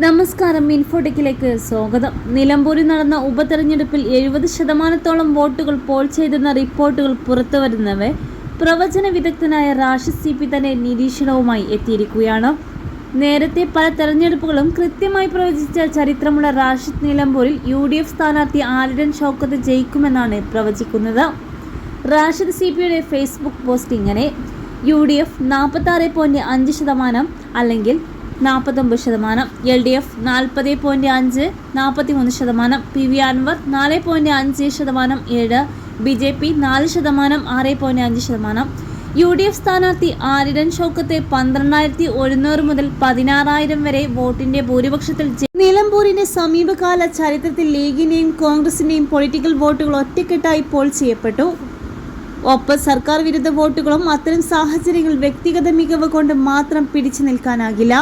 നമസ്കാരം, ഇൻഫോടെക്കിലേക്ക് സ്വാഗതം. നിലമ്പൂരിൽ നടന്ന ഉപതെരഞ്ഞെടുപ്പിൽ 70% വോട്ടുകൾ പോൾ ചെയ്തെന്ന റിപ്പോർട്ടുകൾ പുറത്തുവരുന്നവേ പ്രവചന വിദഗ്ധനായ റാഷിദ് CP തന്നെ നിരീക്ഷണവുമായി എത്തിയിരിക്കുകയാണ്. നേരത്തെ പല തെരഞ്ഞെടുപ്പുകളും കൃത്യമായി പ്രവചിച്ച ചരിത്രമുള്ള റാഷിദ് നിലമ്പൂരിൽ UDF സ്ഥാനാർത്ഥി ആലിടൻ ഷൗക്കത്ത് ജയിക്കുമെന്നാണ് പ്രവചിക്കുന്നത്. റാഷിദ് CPയുടെ ഫേസ്ബുക്ക് പോസ്റ്റ് ഇങ്ങനെ: UDF 46.5%, അല്ലെങ്കിൽ 49%, LDF 40.5, 43%, PV Anwar 4.5%, 7, BJP 4%, 6.5%. UDF സ്ഥാനാർത്ഥി ആലിടൻ ഷൗക്കത്ത് 12,100 മുതൽ 16,000 വരെ വോട്ടിന്റെ ഭൂരിപക്ഷത്തിൽ നിലമ്പൂരിന്റെ സമീപകാല ചരിത്രത്തിൽ ലീഗിന്റെയും കോൺഗ്രസിന്റെയും പൊളിറ്റിക്കൽ വോട്ടുകൾ ഒറ്റക്കെട്ടായി പോൾ ചെയ്യപ്പെട്ടു. ഒപ്പം സർക്കാർ വിരുദ്ധ വോട്ടുകളും അത്തരം സാഹചര്യങ്ങളിൽ വ്യക്തിഗത മികവ് കൊണ്ട് മാത്രം പിടിച്ചു നിൽക്കാനാകില്ല.